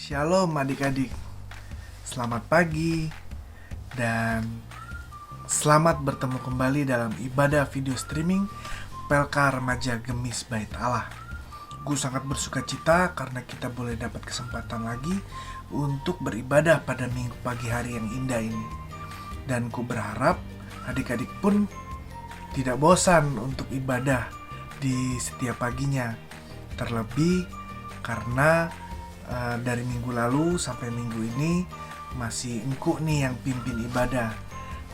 Shalom adik-adik, selamat pagi dan selamat bertemu kembali dalam ibadah video streaming PLK Remaja Gemis Bait Allah. Gue sangat bersuka cita karena kita boleh dapat kesempatan lagi untuk beribadah pada minggu pagi hari yang indah ini. Dan ku berharap adik-adik pun tidak bosan untuk ibadah di setiap paginya. Terlebih karena dari minggu lalu sampai minggu ini masih engku nih yang pimpin ibadah,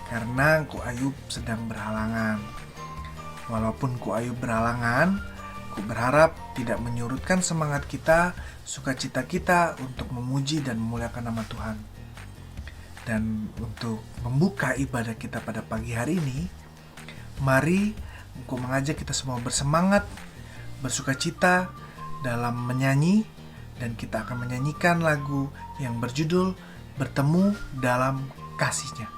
karena Ku Ayub sedang berhalangan. Walaupun Ku Ayub berhalangan, Ku berharap tidak menyurutkan semangat kita, sukacita kita untuk memuji dan memuliakan nama Tuhan. Dan untuk membuka ibadah kita pada pagi hari ini, mari Ku mengajak kita semua bersemangat, bersukacita dalam menyanyi. Dan kita akan menyanyikan lagu yang berjudul Bertemu Dalam Kasih-Nya.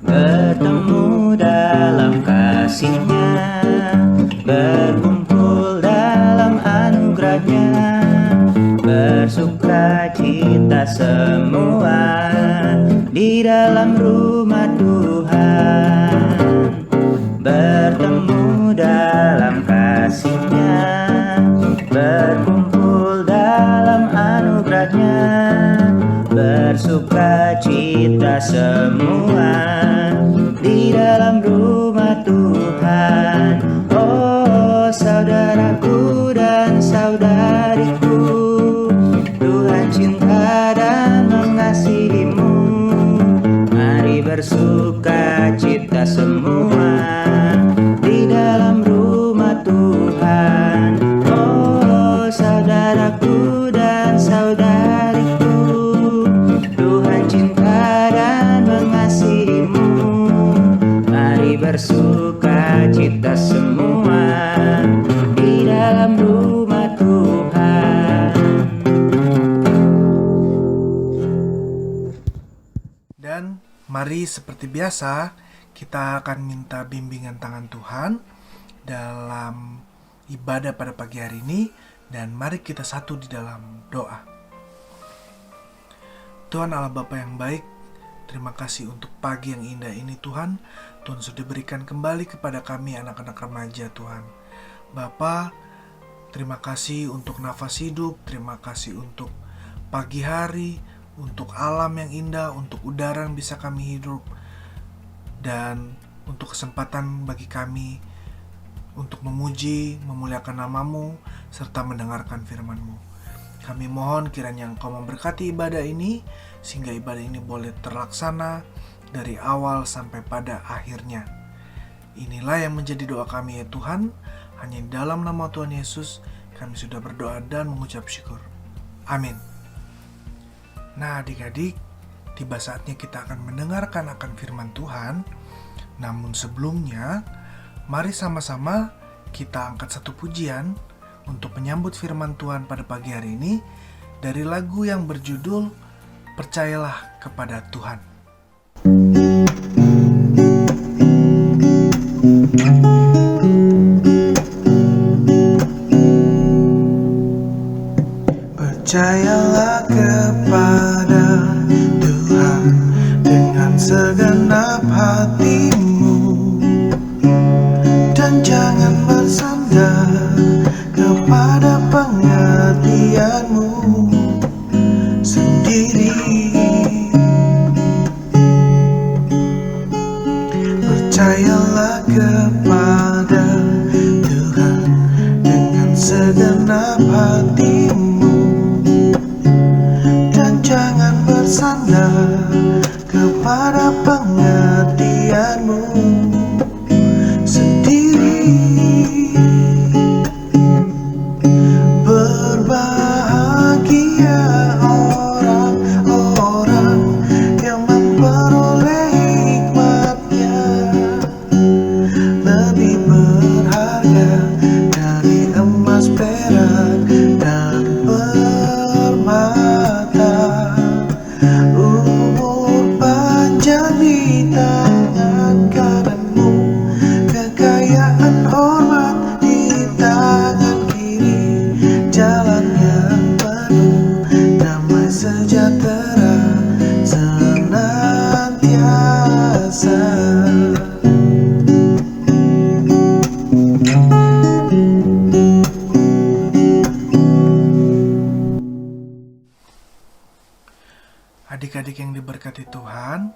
Bertemu dalam kasih-Nya, berkumpul dalam anugerah-Nya, bersuka cita semua di dalam rumah Tuhan. Bertemu dalam kasih-Nya, berkumpul dalam anugerah-Nya, bersuka cita semua di dalam rumah Tuhan. Oh saudaraku dan saudariku, Tuhan cinta dan mengasihimu. Mari bersuka cita semua di dalam rumah Tuhan. Oh saudaraku dan saudariku, Tuhan cinta dan mengasihimu. Mari bersuka cita semua di dalam rumah Tuhan. Dan mari seperti biasa kita akan minta bimbingan tangan Tuhan dalam ibadah pada pagi hari ini. Dan mari kita satu di dalam doa. Tuhan Allah Bapa yang baik, terima kasih untuk pagi yang indah ini Tuhan. Tuhan sudah berikan kembali kepada kami anak-anak remaja Tuhan. Bapa, terima kasih untuk nafas hidup, terima kasih untuk pagi hari, untuk alam yang indah, untuk udara yang bisa kami hidup, dan untuk kesempatan bagi kami untuk memuji, memuliakan nama-Mu, serta mendengarkan firman-Mu. Kami mohon kiranya Engkau memberkati ibadah ini, sehingga ibadah ini boleh terlaksana dari awal sampai pada akhirnya. Inilah yang menjadi doa kami ya Tuhan, hanya dalam nama Tuhan Yesus kami sudah berdoa dan mengucap syukur. Amin. Nah adik-adik, tiba saatnya kita akan mendengarkan akan firman Tuhan. Namun sebelumnya, mari sama-sama kita angkat satu pujian untuk menyambut firman Tuhan pada pagi hari ini dari lagu yang berjudul Percayalah Kepada Tuhan. Percayalah kepada Tuhan dengan segenap hatimu, dan jangan bersandar kepada pengertianmu sendiri. Percayalah kepada Tuhan dengan segenap hatimu, dan jangan bersandar kepada pengertianmu sendiri. Berbahagia orang-orang yang memperoleh hikmat-Nya, lebih berharga dari emas, perak, dan permata. Umur panjang di sejahtera senantiasa. Adik-adik yang diberkati Tuhan,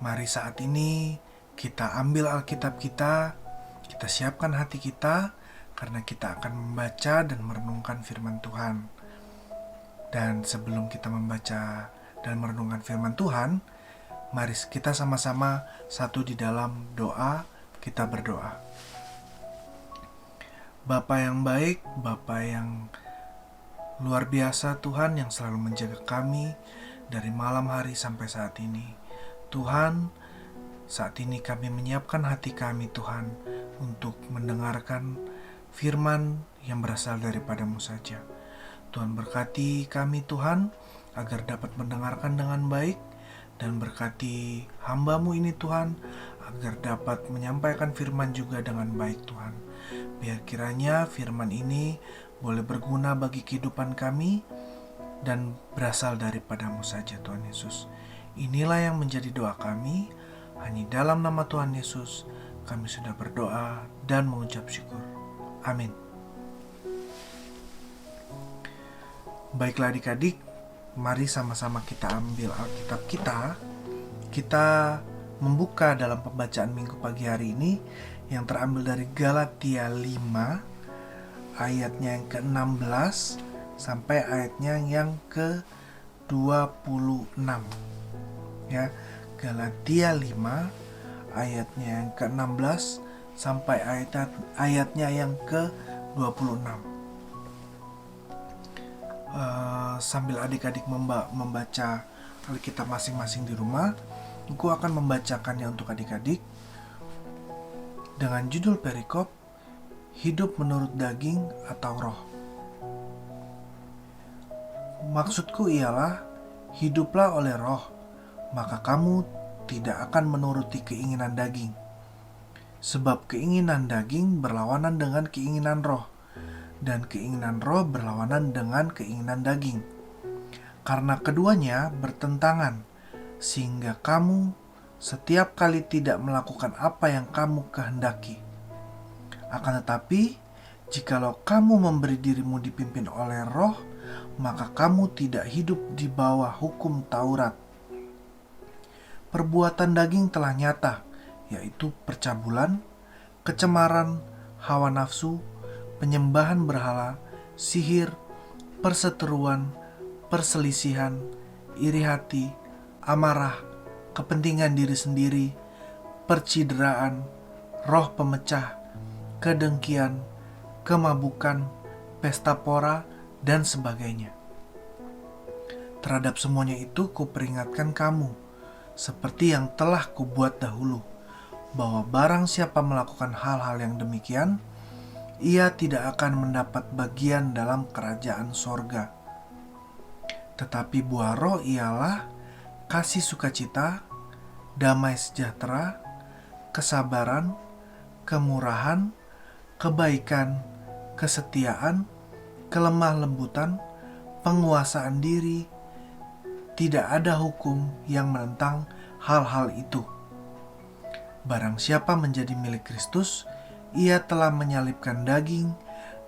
mari saat ini kita ambil Alkitab kita siapkan hati kita, karena kita akan membaca dan merenungkan firman Tuhan. Dan sebelum kita membaca dan merenungkan firman Tuhan, mari kita sama-sama satu di dalam doa. Kita berdoa. Bapa yang baik, Bapa yang luar biasa Tuhan, yang selalu menjaga kami dari malam hari sampai saat ini. Tuhan, saat ini kami menyiapkan hati kami Tuhan untuk mendengarkan firman yang berasal daripada-Mu saja. Tuhan berkati kami Tuhan agar dapat mendengarkan dengan baik, dan berkati hamba-Mu ini Tuhan agar dapat menyampaikan firman juga dengan baik Tuhan. Biar kiranya firman ini boleh berguna bagi kehidupan kami dan berasal daripada-Mu saja Tuhan Yesus. Inilah yang menjadi doa kami. Hanya dalam nama Tuhan Yesus kami sudah berdoa dan mengucap syukur. Amin. Baiklah adik-adik, mari sama-sama kita ambil Alkitab kita. Kita membuka dalam pembacaan minggu pagi hari ini yang terambil dari Galatia 5 ayatnya yang ke-16 sampai ayatnya yang ke-26. Ya, Galatia 5 ayatnya yang ke-16 sampai ayatnya yang ke-26. Sambil adik-adik membaca Alkitab masing-masing di rumah, aku akan membacakannya untuk adik-adik dengan judul perikop Hidup menurut daging atau roh. Maksudku ialah, hiduplah oleh roh, maka kamu tidak akan menuruti keinginan daging. Sebab keinginan daging berlawanan dengan keinginan roh, dan keinginan roh berlawanan dengan keinginan daging. Karena keduanya bertentangan, sehingga kamu setiap kali tidak melakukan apa yang kamu kehendaki. Akan tetapi, jikalau kamu memberi dirimu dipimpin oleh roh, maka kamu tidak hidup di bawah hukum Taurat. Perbuatan daging telah nyata, yaitu percabulan, kecemaran, hawa nafsu, penyembahan berhala, sihir, perseteruan, perselisihan, iri hati, amarah, kepentingan diri sendiri, percideraan, roh pemecah, kedengkian, kemabukan, pesta pora, dan sebagainya. Terhadap semuanya itu kuperingatkan kamu, seperti yang telah kubuat dahulu, bahwa barang siapa melakukan hal-hal yang demikian, ia tidak akan mendapat bagian dalam kerajaan sorga. Tetapi buah roh ialah kasih sukacita, damai sejahtera, kesabaran, kemurahan, kebaikan, kesetiaan, kelemah lembutan, penguasaan diri. Tidak ada hukum yang menentang hal-hal itu. Barang siapa menjadi milik Kristus, ia telah menyalibkan daging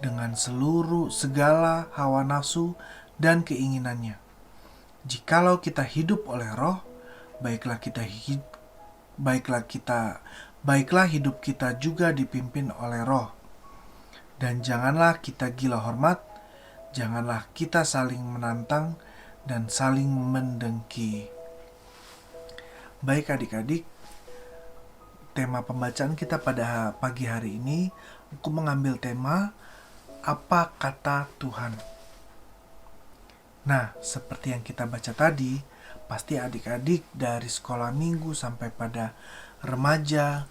dengan segala hawa nafsu dan keinginannya. Jikalau kita hidup oleh roh, baiklah hidup kita juga dipimpin oleh roh. Dan janganlah kita gila hormat, janganlah kita saling menantang dan saling mendengki. Baik adik-adik, tema pembacaan kita pada pagi hari ini, aku mengambil tema apa kata Tuhan. Nah, seperti yang kita baca tadi, pasti adik-adik dari sekolah minggu sampai pada remaja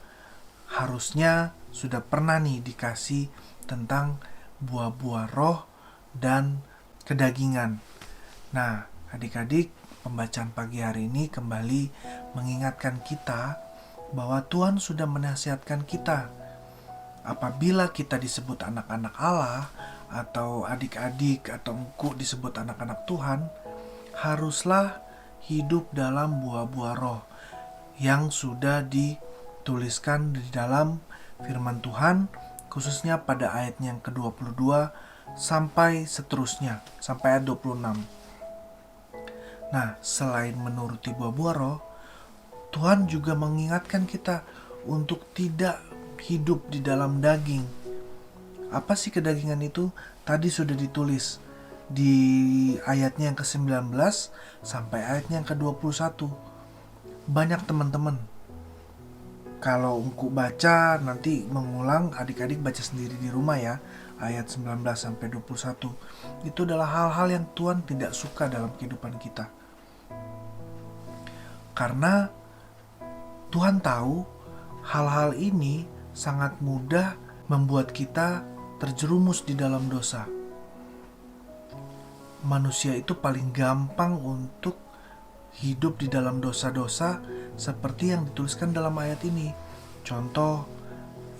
harusnya sudah pernah nih dikasih tentang buah-buah roh dan kedagingan. Nah, adik-adik, pembacaan pagi hari ini kembali mengingatkan kita bahwa Tuhan sudah menasihatkan kita. Apabila kita disebut anak-anak Allah, atau adik-adik atau engkau disebut anak-anak Tuhan, haruslah hidup dalam buah-buah roh yang sudah dituliskan di dalam firman Tuhan, khususnya pada ayatnya yang ke-22 sampai seterusnya, sampai ayat 26. Nah, selain menuruti buah-buah roh, Tuhan juga mengingatkan kita untuk tidak hidup di dalam daging. Apa sih kedagingan itu? Tadi sudah ditulis di ayatnya yang ke-19 sampai ayatnya yang ke-21. Banyak teman-teman, kalau engkau baca nanti mengulang, adik-adik baca sendiri di rumah ya, ayat 19 sampai 21. Itu adalah hal-hal yang Tuhan tidak suka dalam kehidupan kita. Karena Tuhan tahu hal-hal ini sangat mudah membuat kita terjerumus di dalam dosa. Manusia itu paling gampang untuk hidup di dalam dosa-dosa seperti yang dituliskan dalam ayat ini. Contoh,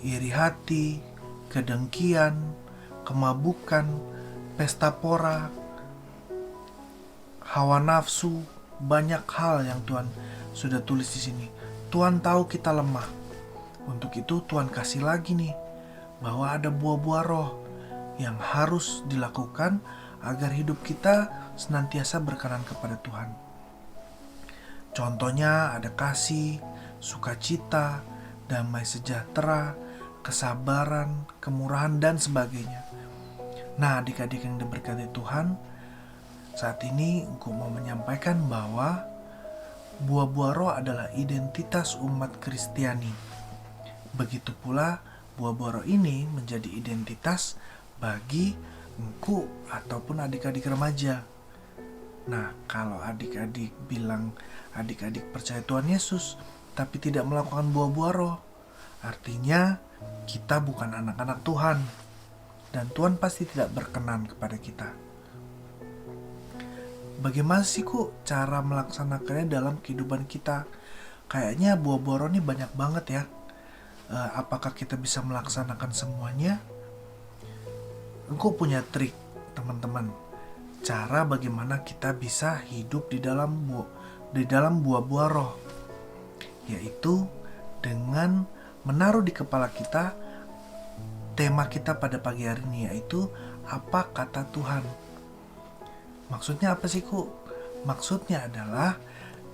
iri hati, kedengkian, kemabukan, pesta pora, hawa nafsu, banyak hal yang Tuhan sudah tulis di sini. Tuhan tahu kita lemah. Untuk itu Tuhan kasih lagi nih bahwa ada buah-buah roh yang harus dilakukan agar hidup kita senantiasa berkenan kepada Tuhan. Contohnya ada kasih, sukacita, damai sejahtera, kesabaran, kemurahan, dan sebagainya. Nah, adik-adik yang diberkati Tuhan, saat ini aku mau menyampaikan bahwa buah-buah roh adalah identitas umat Kristiani. Begitu pula buah-buah roh ini menjadi identitas bagi engkau ataupun adik-adik remaja. Nah, kalau adik-adik bilang adik-adik percaya Tuhan Yesus tapi tidak melakukan buah-buah roh, artinya kita bukan anak-anak Tuhan dan Tuhan pasti tidak berkenan kepada kita. Bagaimana sih cara melaksanakannya dalam kehidupan kita? Kayaknya buah-buah roh ini banyak banget ya. Apakah kita bisa melaksanakan semuanya? Engkau punya trik, teman-teman. Cara bagaimana kita bisa hidup di dalam buah-buah roh, yaitu dengan menaruh di kepala kita tema kita pada pagi hari ini, yaitu apa kata Tuhan. Maksudnya apa sih Maksudnya adalah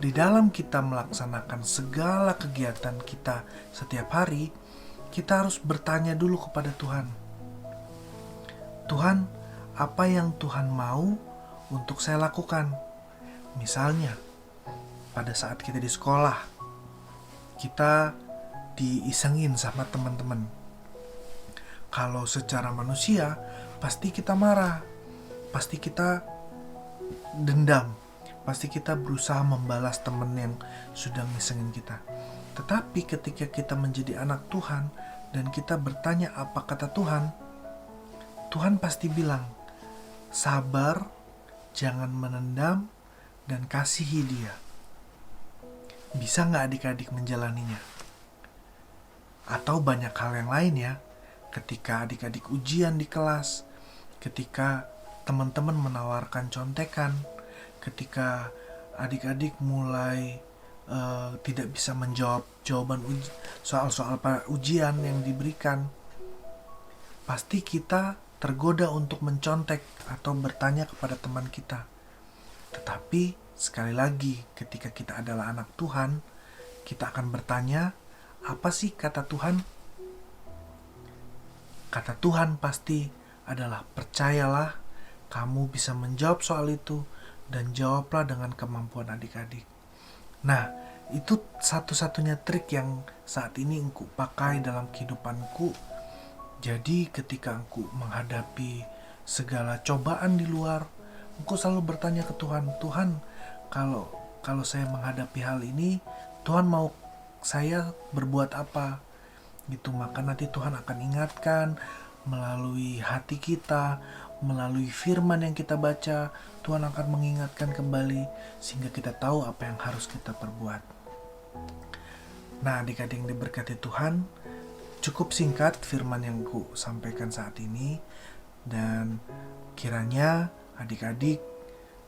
di dalam kita melaksanakan segala kegiatan kita setiap hari, kita harus bertanya dulu kepada Tuhan. Tuhan, apa yang Tuhan mau untuk saya lakukan? Misalnya, pada saat kita di sekolah, kita diisengin sama teman-teman. Kalau secara manusia, pasti kita marah, pasti kita dendam, pasti kita berusaha membalas teman yang sudah ngisengin kita. Tetapi ketika kita menjadi anak Tuhan dan kita bertanya apa kata Tuhan, Tuhan pasti bilang, sabar, jangan menendam, dan kasihi dia. Bisa gak adik-adik menjalaninya? Atau banyak hal yang lain ya, ketika adik-adik ujian di kelas, ketika teman-teman menawarkan contekan, ketika adik-adik mulai tidak bisa menjawab soal-soal ujian yang diberikan, pasti kita tergoda untuk mencontek atau bertanya kepada teman kita. Tetapi sekali lagi, ketika kita adalah anak Tuhan, kita akan bertanya, apa sih kata Tuhan? Kata Tuhan pasti adalah percayalah, kamu bisa menjawab soal itu, dan jawablah dengan kemampuan adik-adik. Nah, itu satu-satunya trik yang saat ini engkau pakai dalam kehidupanku. Jadi ketika engkau menghadapi segala cobaan di luar, engkau selalu bertanya ke Tuhan, Tuhan, kalau saya menghadapi hal ini, Tuhan mau saya berbuat apa? Gitu, maka nanti Tuhan akan ingatkan melalui hati kita, melalui firman yang kita baca, Tuhan akan mengingatkan kembali sehingga kita tahu apa yang harus kita perbuat. Nah, adik-adik yang diberkati Tuhan, cukup singkat firman yang ku sampaikan saat ini, dan kiranya adik-adik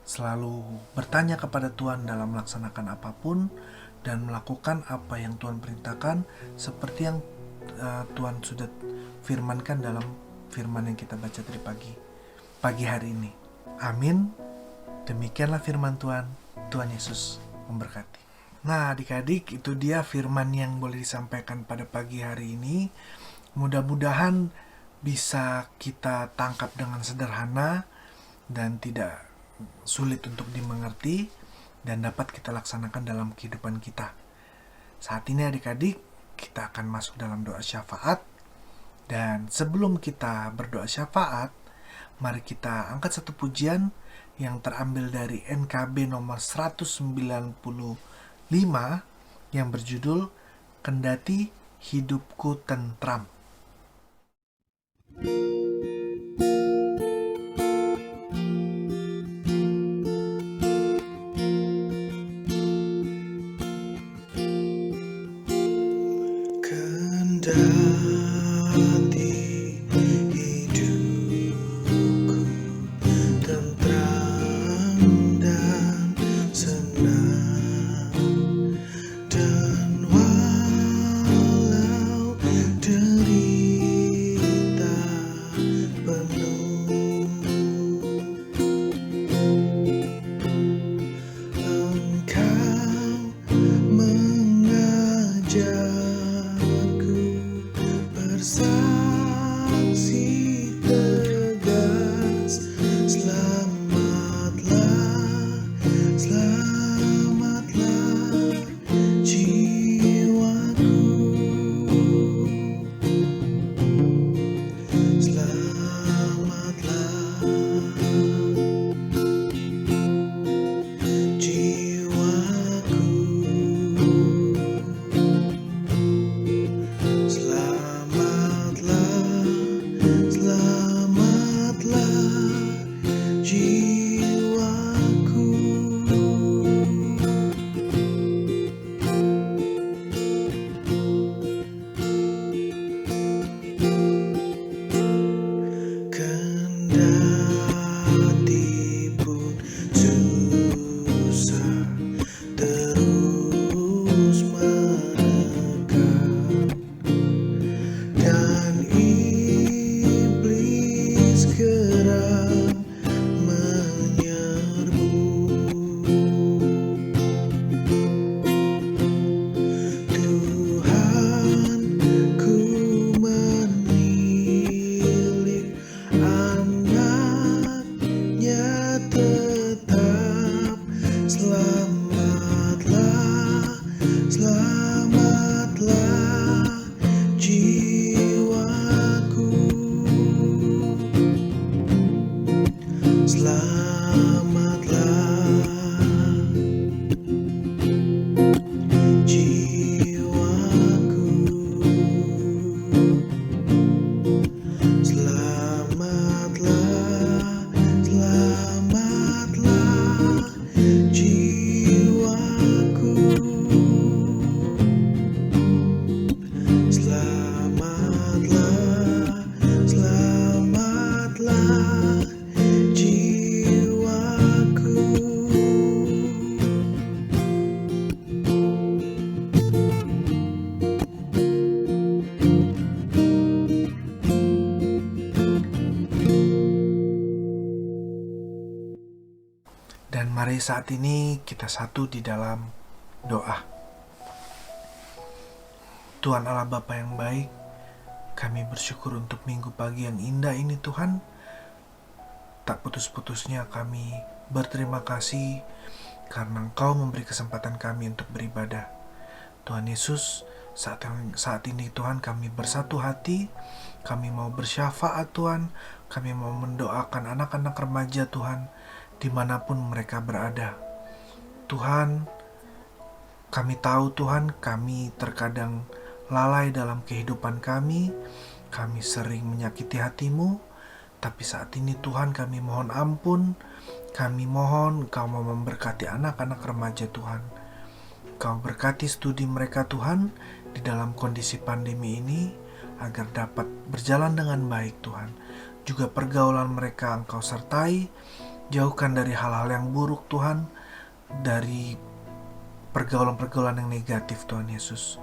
selalu bertanya kepada Tuhan dalam melaksanakan apapun dan melakukan apa yang Tuhan perintahkan seperti yang Tuhan sudah firmankan dalam firman yang kita baca dari pagi hari ini. Amin. Demikianlah firman Tuhan. Tuhan Yesus memberkati. Nah, adik-adik, itu dia firman yang boleh disampaikan pada pagi hari ini. Mudah-mudahan bisa kita tangkap dengan sederhana dan tidak sulit untuk dimengerti dan dapat kita laksanakan dalam kehidupan kita. Saat ini adik-adik, kita akan masuk dalam doa syafaat. Dan sebelum kita berdoa syafaat, mari kita angkat satu pujian yang terambil dari NKB nomor 195 yang berjudul Kendati Hidupku Tentram. Kendati hidupku tentram dan senang, dan walau derita penuh, Engkau mengajarku bersaksi tegas, selamatlah, selamatlah jiwaku, selamatlah jiwaku, selamatlah, selamatlah jiwaku. Kendati pun susah terus menekan, dan iblis kerap menyerbu, Tuhan, ku menilik anaknya tetap, selamatlah, selamatlah jiwaku, selamatlah jiwaku, selamatlah, selamatlah jiwaku, selamatlah, selamatlah jiwaku. Dan mari saat ini kita satu di dalam doa. Tuhan Allah Bapa yang baik, kami bersyukur untuk minggu pagi yang indah ini Tuhan. Tak putus-putusnya kami berterima kasih karena Engkau memberi kesempatan kami untuk beribadah. Tuhan Yesus, saat ini Tuhan kami bersatu hati, kami mau bersyafaat Tuhan, kami mau mendoakan anak-anak remaja Tuhan, dimanapun mereka berada. Tuhan, kami tahu Tuhan, kami terkadang lalai dalam kehidupan kami sering menyakiti hati-Mu, tapi saat ini Tuhan kami mohon ampun, kami mohon Engkau mau memberkati anak-anak remaja Tuhan. Engkau berkati studi mereka Tuhan di dalam kondisi pandemi ini, agar dapat berjalan dengan baik Tuhan. Juga pergaulan mereka Engkau sertai, Jauhkan dari hal-hal yang buruk Tuhan, dari pergaulan-pergaulan yang negatif Tuhan Yesus.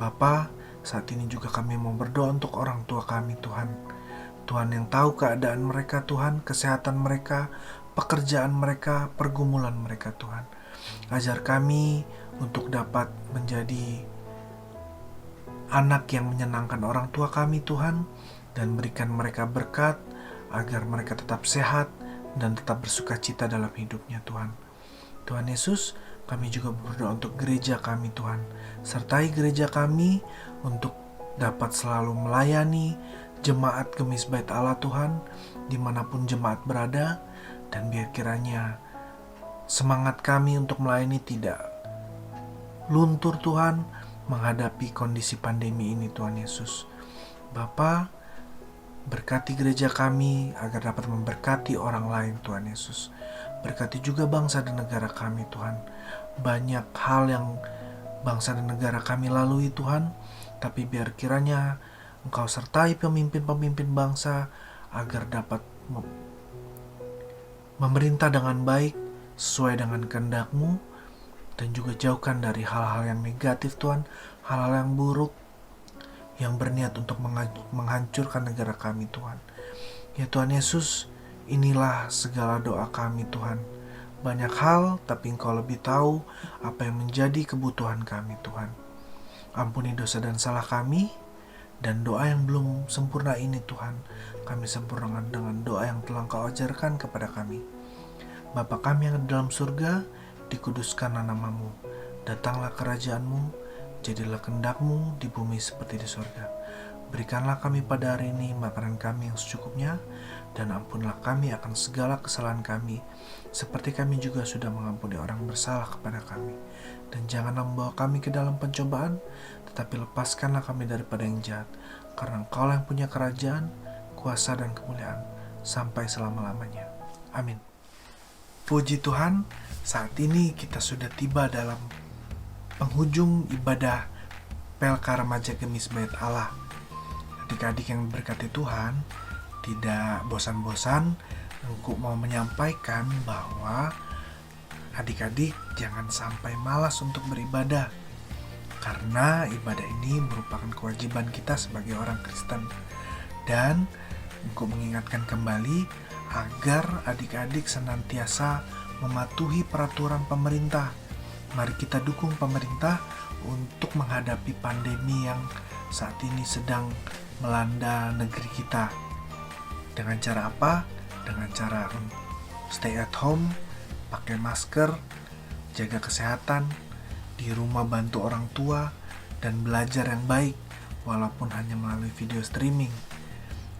Bapa, saat ini juga kami mau berdoa untuk orang tua kami Tuhan. Tuhan yang tahu keadaan mereka Tuhan, kesehatan mereka, pekerjaan mereka, pergumulan mereka Tuhan. Ajar kami untuk dapat menjadi anak yang menyenangkan orang tua kami Tuhan, dan berikan mereka berkat agar mereka tetap sehat dan tetap bersuka cita dalam hidupnya Tuhan. Tuhan Yesus, kami juga berdoa untuk gereja kami Tuhan. Sertai gereja kami untuk dapat selalu melayani jemaat Gemis Bait Allah Tuhan, dimanapun jemaat berada. Dan biar kiranya semangat kami untuk melayani tidak luntur Tuhan, menghadapi kondisi pandemi ini Tuhan Yesus. Bapa, berkati gereja kami agar dapat memberkati orang lain Tuhan Yesus. Berkati juga bangsa dan negara kami Tuhan. Banyak hal yang bangsa dan negara kami lalui Tuhan, tapi biar kiranya Engkau sertai pemimpin-pemimpin bangsa agar dapat memerintah dengan baik sesuai dengan kehendak-Mu, dan juga jauhkan dari hal-hal yang negatif Tuhan, hal-hal yang buruk yang berniat untuk menghancurkan negara kami Tuhan. Ya Tuhan Yesus, inilah segala doa kami Tuhan. Banyak hal, tapi Engkau lebih tahu apa yang menjadi kebutuhan kami Tuhan. Ampuni dosa dan salah kami, dan doa yang belum sempurna ini Tuhan, kami sempurnakan dengan doa yang telah Engkau ajarkan kepada kami. Bapa kami yang ada dalam surga, dikuduskanlah nama-Mu, datanglah kerajaan-Mu, jadilah kehendak-Mu di bumi seperti di surga. Berikanlah kami pada hari ini makanan kami yang secukupnya, dan ampunlah kami akan segala kesalahan kami, seperti kami juga sudah mengampuni orang bersalah kepada kami. Dan janganlah membawa kami ke dalam pencobaan, tetapi lepaskanlah kami daripada yang jahat, karena Engkaulah yang punya kerajaan, kuasa dan kemuliaan, sampai selama-lamanya. Amin. Puji Tuhan, saat ini kita sudah tiba dalam penghujung ibadah PLK Remaja Gemis Bait Allah. Adik-adik yang berkati Tuhan, tidak bosan-bosan Engku mau menyampaikan bahwa adik-adik jangan sampai malas untuk beribadah, karena ibadah ini merupakan kewajiban kita sebagai orang Kristen. Dan Engku mengingatkan kembali agar adik-adik senantiasa mematuhi peraturan pemerintah. Mari kita dukung pemerintah untuk menghadapi pandemi yang saat ini sedang melanda negeri kita. Dengan cara apa? Dengan cara stay at home, pakai masker, jaga kesehatan, di rumah bantu orang tua, dan belajar yang baik walaupun hanya melalui video streaming.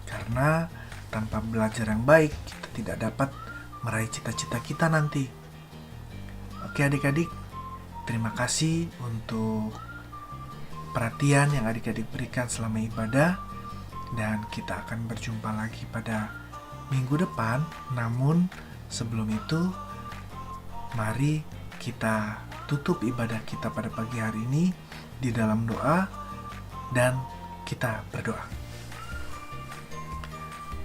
Karena tanpa belajar yang baik, kita tidak dapat meraih cita-cita kita nanti. Oke adik-adik, terima kasih untuk perhatian yang adik-adik berikan selama ibadah, dan kita akan berjumpa lagi pada minggu depan. Namun sebelum itu, mari kita tutup ibadah kita pada pagi hari ini di dalam doa, dan kita berdoa.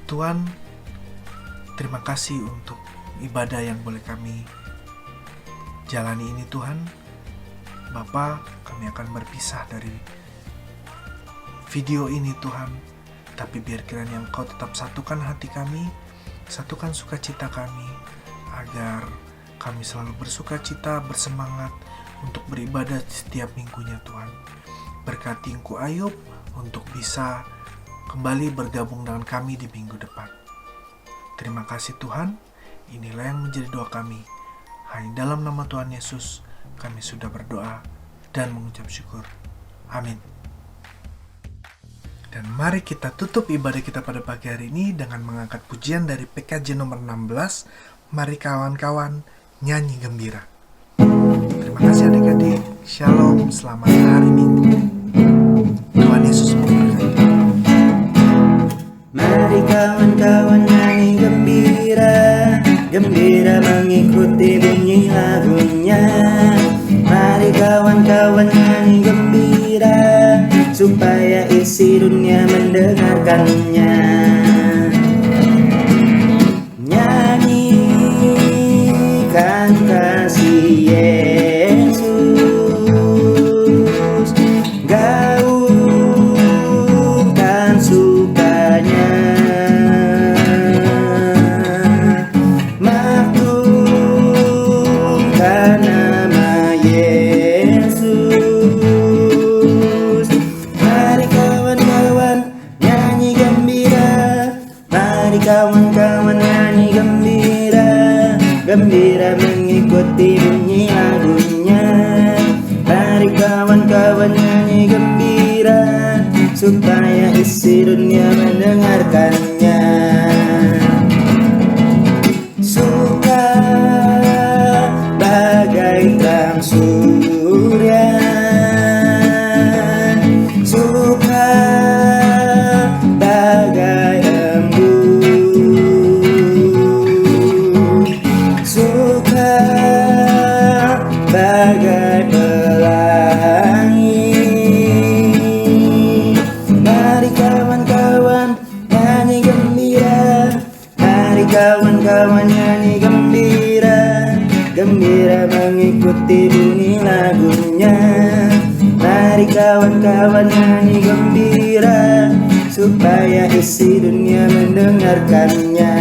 Tuhan, terima kasih untuk ibadah yang boleh kami jalani ini Tuhan. Bapa, kami akan berpisah dari video ini Tuhan, tapi biar kiranya Engkau tetap satukan hati kami, satukan sukacita kami, agar kami selalu bersukacita, bersemangat untuk beribadah setiap minggunya Tuhan. Berkati Engku Ayub untuk bisa kembali bergabung dengan kami di minggu depan. Terima kasih Tuhan, inilah yang menjadi doa kami. Hanya dalam nama Tuhan Yesus kami sudah berdoa dan mengucap syukur. Amin. Dan mari kita tutup ibadah kita pada pagi hari ini dengan mengangkat pujian dari PKJ nomor 16. Mari kawan-kawan nyanyi gembira. Terima kasih adik-adik. Shalom, selamat hari Minggu. Tuhan Yesus memberkati. Mari kawan-kawan nyanyi gembira, gembira mengikuti bunyi lagunya. Mari kawan-kawan nyanyi gembira, supaya isi dunia mendengarkannya. Nyanyi mengikuti bunyi lagunya. Mari kawan-kawan nyanyi gembira, supaya isi dunia mendengarkannya. Suka bagai terang surya, suka bagai embun, suka bagai pelangi. Mari kawan-kawan nyanyi gembira, mari kawan-kawan nyanyi gembira, gembira mengikuti bunyi lagunya. Mari kawan-kawan nyanyi gembira, supaya isi dunia mendengarkannya.